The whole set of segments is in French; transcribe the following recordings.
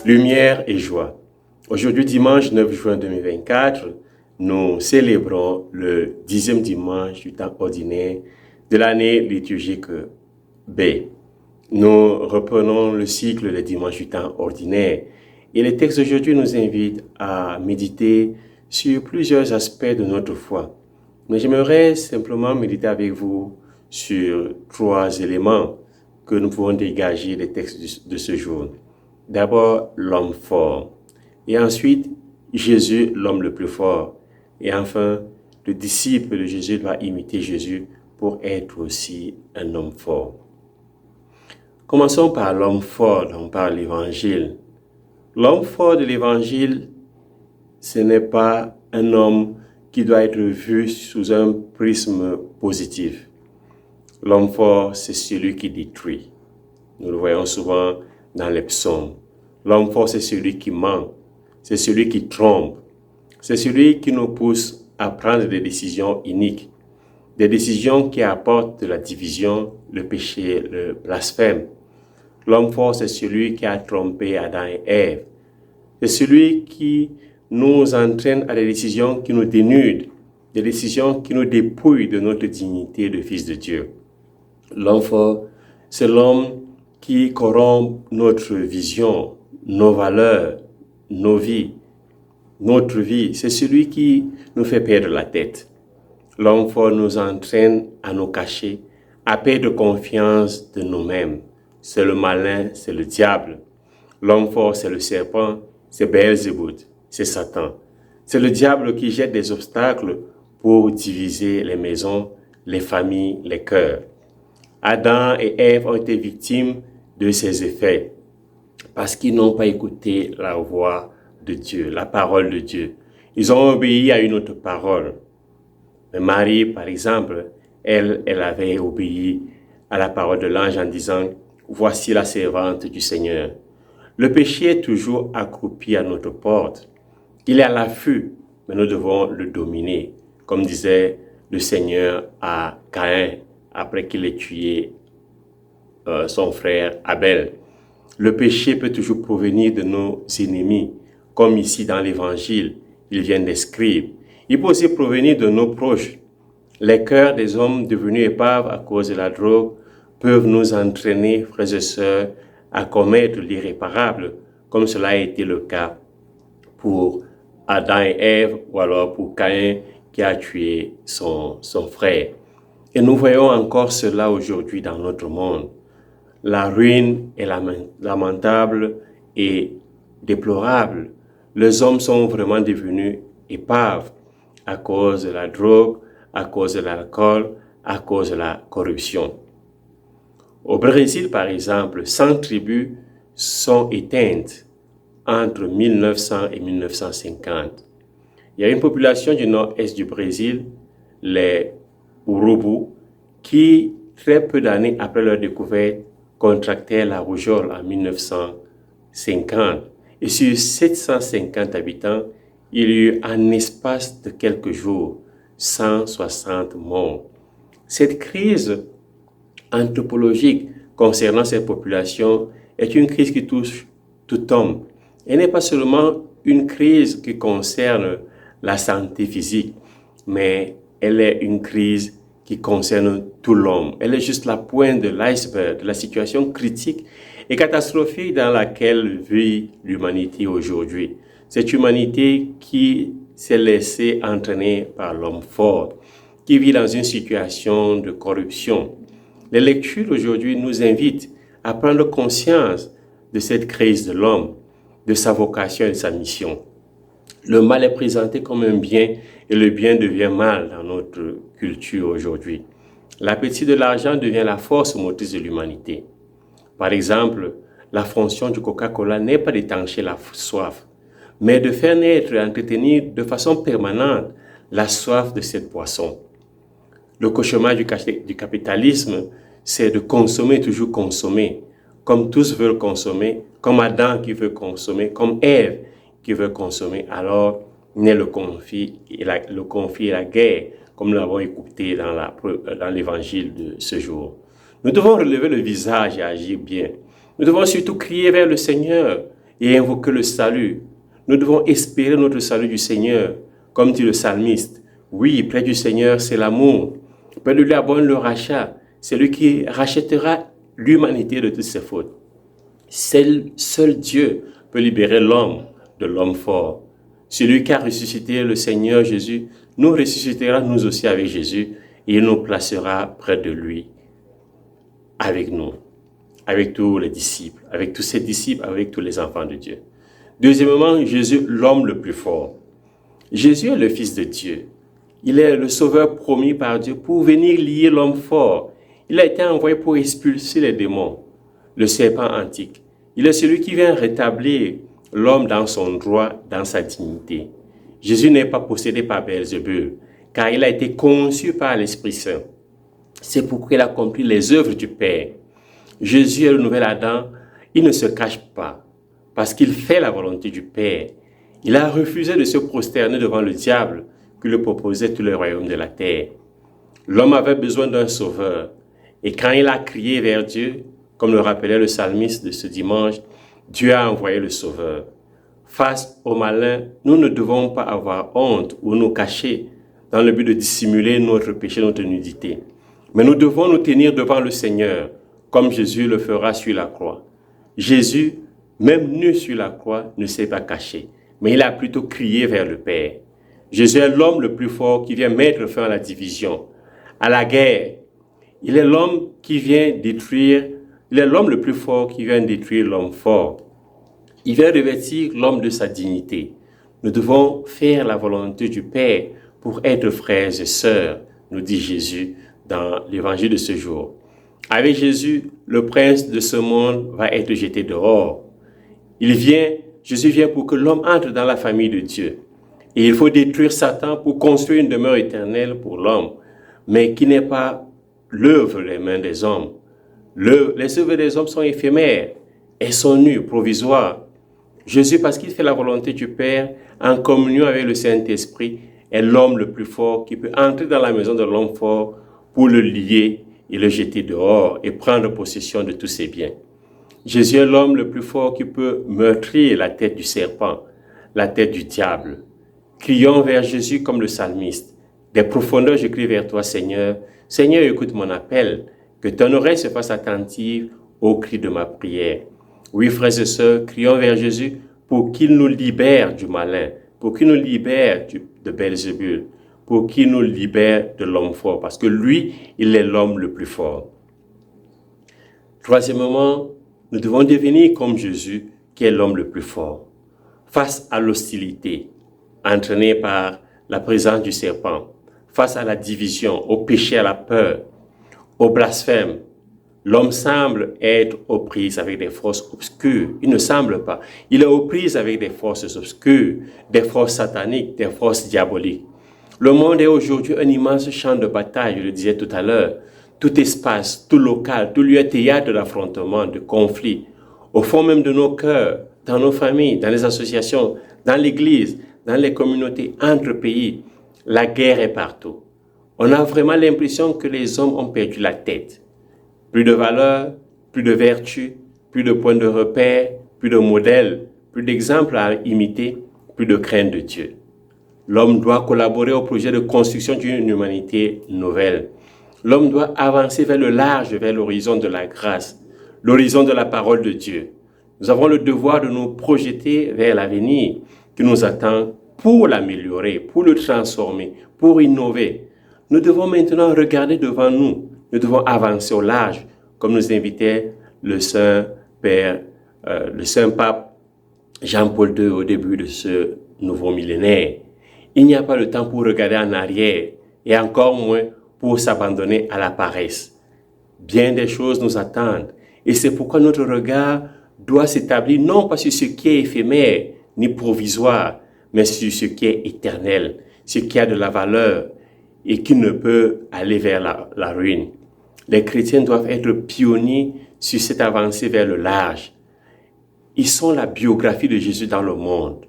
Lumière et joie. Aujourd'hui, dimanche 9 juin 2024, nous célébrons le 10e dimanche du temps ordinaire de l'année liturgique B. Nous reprenons le cycle des dimanches du temps ordinaire et le texte d'aujourd'hui nous invite à méditer sur plusieurs aspects de notre foi. Mais j'aimerais simplement méditer avec vous sur 3 éléments que nous pouvons dégager des textes de ce jour. D'abord, l'homme fort. Et ensuite, Jésus, l'homme le plus fort. Et enfin, le disciple de Jésus doit imiter Jésus pour être aussi un homme fort. Commençons par l'homme fort, donc par l'évangile. L'homme fort de l'évangile, ce n'est pas un homme qui doit être vu sous un prisme positif. L'homme fort, c'est celui qui détruit. Nous le voyons souvent dans les psaumes. L'homme fort, c'est celui qui ment, c'est celui qui trompe, c'est celui qui nous pousse à prendre des décisions iniques, des décisions qui apportent de la division, le péché, le blasphème. L'homme fort, c'est celui qui a trompé Adam et Ève. C'est celui qui nous entraîne à des décisions qui nous dénudent, des décisions qui nous dépouillent de notre dignité de fils de Dieu. L'homme fort, c'est l'homme qui corrompt notre vision, nos valeurs, nos vies, notre vie. C'est celui qui nous fait perdre la tête. L'homme fort nous entraîne à nous cacher, à perdre confiance de nous-mêmes. C'est le malin, c'est le diable. L'homme fort, c'est le serpent, c'est Beelzébuth, c'est Satan. C'est le diable qui jette des obstacles pour diviser les maisons, les familles, les cœurs. Adam et Ève ont été victimes de ces effets parce qu'ils n'ont pas écouté la voix de Dieu, la parole de Dieu. Ils ont obéi à une autre parole. Mais Marie, par exemple, elle avait obéi à la parole de l'ange en disant « Voici la servante du Seigneur ». Le péché est toujours accroupi à notre porte. Il est à l'affût, mais nous devons le dominer, comme disait le Seigneur à Caïn après qu'il ait tué son frère Abel. Le péché peut toujours provenir de nos ennemis, comme ici dans l'Évangile, il vient des scribes. Il peut aussi provenir de nos proches. Les cœurs des hommes devenus épaves à cause de la drogue peuvent nous entraîner, frères et sœurs, à commettre l'irréparable, comme cela a été le cas pour Adam et Ève, ou alors pour Caïn qui a tué son frère. Et nous voyons encore cela aujourd'hui dans notre monde. La ruine est lamentable et déplorable. Les hommes sont vraiment devenus épaves à cause de la drogue, à cause de l'alcool, à cause de la corruption. Au Brésil, par exemple, 100 tribus sont éteintes entre 1900 et 1950. Il y a une population du nord-est du Brésil, les Urubus, qui, très peu d'années après leur découverte, contractèrent la rougeole en 1950. Et sur 750 habitants, il y eut en espace de quelques jours 160 morts. Cette crise anthropologique concernant ces populations est une crise qui touche tout homme. Elle n'est pas seulement une crise qui concerne la santé physique, mais elle est une crise qui concerne tout l'homme. Elle est juste la pointe de l'iceberg de la situation critique et catastrophique dans laquelle vit l'humanité aujourd'hui. Cette humanité qui s'est laissée entraîner par l'homme fort, qui vit dans une situation de corruption. Les lectures aujourd'hui nous invitent à prendre conscience de cette crise de l'homme, de sa vocation et de sa mission. Le mal est présenté comme un bien et le bien devient mal dans notre culture aujourd'hui. L'appétit de l'argent devient la force motrice de l'humanité. Par exemple, la fonction du Coca-Cola n'est pas d'étancher la soif, mais de faire naître et entretenir de façon permanente la soif de cette boisson. Le cauchemar du capitalisme, c'est de consommer, toujours consommer, comme tous veulent consommer, comme Adam qui veut consommer, comme Ève qui veut consommer. Alors naît le conflit et la guerre, comme nous l'avons écouté dans l'évangile de ce jour. Nous devons relever le visage et agir bien. Nous devons surtout crier vers le Seigneur et invoquer le salut. Nous devons espérer notre salut du Seigneur, comme dit le psalmiste. Oui, près du Seigneur, c'est l'amour. Près de lui abonde le rachat. C'est lui qui rachètera l'humanité de toutes ses fautes. Seul Dieu peut libérer l'homme de l'homme fort. Celui qui a ressuscité le Seigneur Jésus nous ressuscitera nous aussi avec Jésus et il nous placera près de lui, avec nous, avec tous les disciples, avec tous ses disciples, avec tous les enfants de Dieu. Deuxièmement, Jésus, l'homme le plus fort. Jésus est le Fils de Dieu. Il est le sauveur promis par Dieu pour venir lier l'homme fort. Il a été envoyé pour expulser les démons, le serpent antique. Il est celui qui vient rétablir l'homme dans son droit, dans sa dignité. Jésus n'est pas possédé par Belzébul, car il a été conçu par l'Esprit Saint. C'est pourquoi il a accompli les œuvres du Père. Jésus est le nouvel Adam, il ne se cache pas, parce qu'il fait la volonté du Père. Il a refusé de se prosterner devant le diable qui lui proposait tous les royaumes de la terre. L'homme avait besoin d'un sauveur, et quand il a crié vers Dieu, comme le rappelait le psalmiste de ce dimanche, Dieu a envoyé le sauveur. Face au malin, nous ne devons pas avoir honte ou nous cacher dans le but de dissimuler notre péché, notre nudité. Mais nous devons nous tenir devant le Seigneur, comme Jésus le fera sur la croix. Jésus, même nu sur la croix, ne s'est pas caché, mais il a plutôt crié vers le Père. Jésus est l'homme le plus fort qui vient mettre fin à la division, à la guerre. Il est l'homme qui vient détruire, il est l'homme le plus fort qui vient détruire l'homme fort. Il vient revêtir l'homme de sa dignité. Nous devons faire la volonté du Père pour être frères et sœurs, nous dit Jésus dans l'évangile de ce jour. Avec Jésus, le prince de ce monde va être jeté dehors. Jésus vient pour que l'homme entre dans la famille de Dieu. Et il faut détruire Satan pour construire une demeure éternelle pour l'homme, mais qui n'est pas l'œuvre des mains des hommes. Les œuvres des hommes sont éphémères, elles sont nues, provisoires. Jésus, parce qu'il fait la volonté du Père, en communion avec le Saint-Esprit, est l'homme le plus fort qui peut entrer dans la maison de l'homme fort pour le lier et le jeter dehors et prendre possession de tous ses biens. Jésus est l'homme le plus fort qui peut meurtrir la tête du serpent, la tête du diable. Crions vers Jésus comme le psalmiste. Des profondeurs, je crie vers toi, Seigneur. Seigneur, écoute mon appel. Que ton oreille se fasse attentive au cri de ma prière. Oui, frères et sœurs, crions vers Jésus pour qu'il nous libère du malin, pour qu'il nous libère de Belzébul, pour qu'il nous libère de l'homme fort, parce que lui, il est l'homme le plus fort. Troisièmement, nous devons devenir comme Jésus, qui est l'homme le plus fort. Face à l'hostilité, entraînée par la présence du serpent, face à la division, au péché, à la peur, au blasphème, l'homme semble être aux prises avec des forces obscures. Il ne semble pas. Il est aux prises avec des forces obscures, des forces sataniques, des forces diaboliques. Le monde est aujourd'hui un immense champ de bataille, je le disais tout à l'heure. Tout espace, tout local, tout lieu théâtre d'affrontement, de conflit. Au fond même de nos cœurs, dans nos familles, dans les associations, dans l'église, dans les communautés, entre pays, la guerre est partout. On a vraiment l'impression que les hommes ont perdu la tête. Plus de valeurs, plus de vertus, plus de points de repère, plus de modèles, plus d'exemples à imiter, plus de crainte de Dieu. L'homme doit collaborer au projet de construction d'une humanité nouvelle. L'homme doit avancer vers le large, vers l'horizon de la grâce, l'horizon de la parole de Dieu. Nous avons le devoir de nous projeter vers l'avenir qui nous attend pour l'améliorer, pour le transformer, pour innover. Nous devons maintenant regarder devant nous. Nous devons avancer au large, comme nous invitait le Saint-Père, le Saint-Pape Jean-Paul II au début de ce nouveau millénaire. Il n'y a pas de temps pour regarder en arrière et encore moins pour s'abandonner à la paresse. Bien des choses nous attendent et c'est pourquoi notre regard doit s'établir non pas sur ce qui est éphémère ni provisoire, mais sur ce qui est éternel, ce qui a de la valeur et qui ne peut aller vers la ruine. Les chrétiens doivent être pionniers sur cette avancée vers le large. Ils sont la biographie de Jésus dans le monde.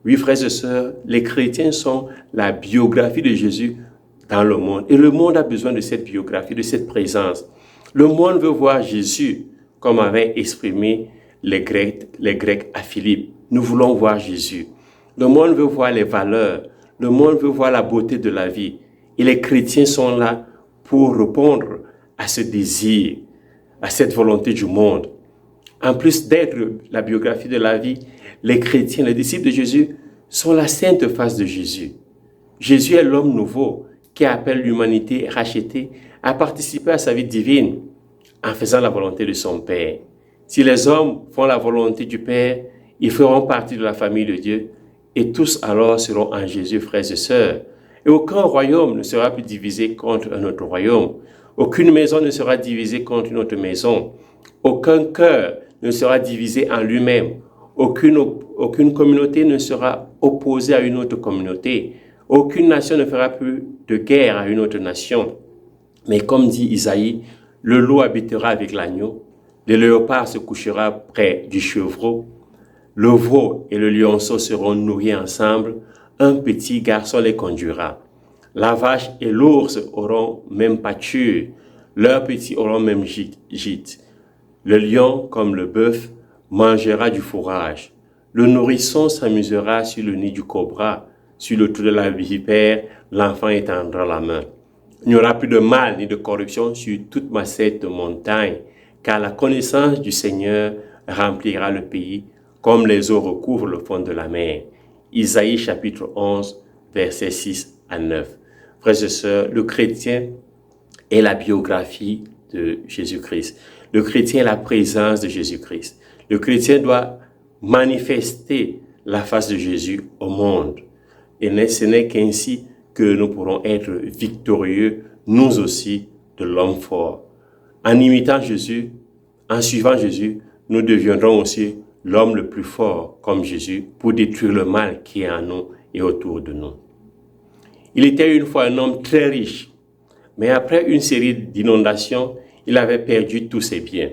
Oui, frères et sœurs, les chrétiens sont la biographie de Jésus dans le monde. Et le monde a besoin de cette biographie, de cette présence. Le monde veut voir Jésus, comme avait exprimé les Grecs à Philippe. Nous voulons voir Jésus. Le monde veut voir les valeurs. Le monde veut voir la beauté de la vie. Et les chrétiens sont là pour répondre à ce désir, à cette volonté du monde. En plus d'être la biographie de la vie, les chrétiens, les disciples de Jésus, sont la sainte face de Jésus. Jésus est l'homme nouveau qui appelle l'humanité rachetée à participer à sa vie divine en faisant la volonté de son Père. Si les hommes font la volonté du Père, ils feront partie de la famille de Dieu et tous alors seront en Jésus, frères et sœurs. Et aucun royaume ne sera plus divisé contre un autre royaume. Aucune maison ne sera divisée contre une autre maison. Aucun cœur ne sera divisé en lui-même. Aucune communauté ne sera opposée à une autre communauté. Aucune nation ne fera plus de guerre à une autre nation. Mais comme dit Isaïe, le loup habitera avec l'agneau, le léopard se couchera près du chevreau, le veau et le lionceau seront nourris ensemble, un petit garçon les conduira. La vache et l'ours auront même pâture, leurs petits auront même gîte. Le lion, comme le bœuf, mangera du fourrage. Le nourrisson s'amusera sur le nid du cobra, sur le trou de la vipère, l'enfant étendra la main. Il n'y aura plus de mal ni de corruption sur toute ma cette montagne, car la connaissance du Seigneur remplira le pays, comme les eaux recouvrent le fond de la mer. Isaïe chapitre 11, versets 6 à 9. Frères et sœurs, le chrétien est la biographie de Jésus-Christ. Le chrétien est la présence de Jésus-Christ. Le chrétien doit manifester la face de Jésus au monde. Et ce n'est qu'ainsi que nous pourrons être victorieux, nous aussi, de l'homme fort. En imitant Jésus, en suivant Jésus, nous deviendrons aussi l'homme le plus fort comme Jésus pour détruire le mal qui est en nous et autour de nous. Il était une fois un homme très riche, mais après une série d'inondations, il avait perdu tous ses biens.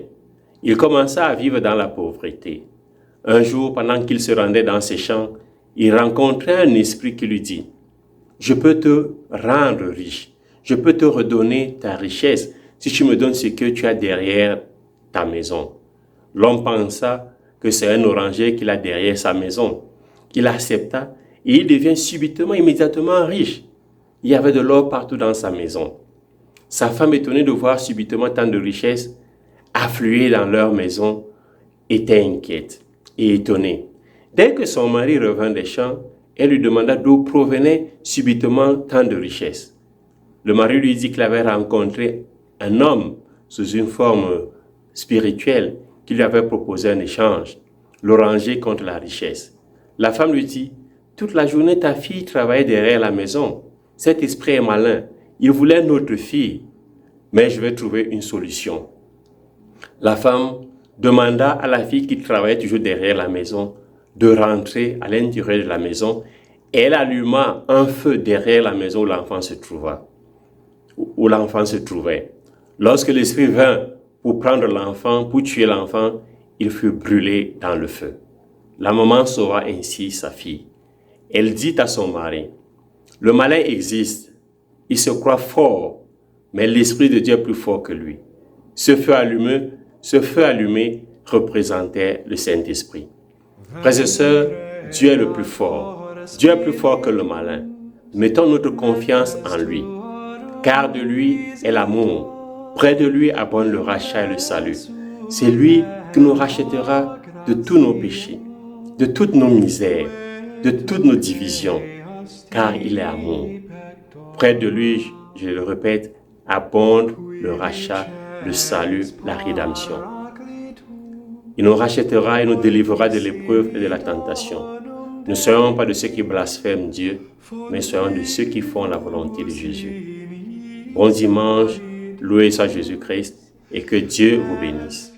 Il commença à vivre dans la pauvreté. Un jour, pendant qu'il se rendait dans ses champs, il rencontrait un esprit qui lui dit « Je peux te rendre riche, je peux te redonner ta richesse si tu me donnes ce que tu as derrière ta maison. » L'homme pensa que c'est un oranger qu'il a derrière sa maison. Il accepta et il devient subitement, immédiatement riche. Il y avait de l'or partout dans sa maison. Sa femme, étonnée de voir subitement tant de richesses affluer dans leur maison, était inquiète et étonnée. Dès que son mari revint des champs, elle lui demanda d'où provenait subitement tant de richesses. Le mari lui dit qu'il avait rencontré un homme sous une forme spirituelle qui lui avait proposé un échange, l'oranger contre la richesse. La femme lui dit « Toute la journée, ta fille travaillait derrière la maison. Cet esprit est malin. Il voulait notre fille, mais je vais trouver une solution. » La femme demanda à la fille qui travaillait toujours derrière la maison de rentrer à l'intérieur de la maison et elle alluma un feu derrière la maison où l'enfant se trouvait. Lorsque l'esprit vint pour prendre l'enfant, pour tuer l'enfant, il fut brûlé dans le feu. La maman sauva ainsi sa fille. Elle dit à son mari, « Le malin existe, il se croit fort, mais l'Esprit de Dieu est plus fort que lui. » Ce feu allumé représentait le Saint-Esprit. Frères et sœurs, Dieu est le plus fort. Dieu est plus fort que le malin. Mettons notre confiance en lui, car de lui est l'amour. Près de lui abonde le rachat et le salut. C'est lui qui nous rachètera de tous nos péchés, de toutes nos misères, de toutes nos divisions, car il est amour. Près de lui, je le répète, abonde le rachat, le salut, la rédemption. Il nous rachètera et nous délivrera de l'épreuve et de la tentation. Ne soyons pas de ceux qui blasphèment Dieu, mais soyons de ceux qui font la volonté de Jésus. Bon dimanche, loué soit Jésus-Christ et que Dieu vous bénisse.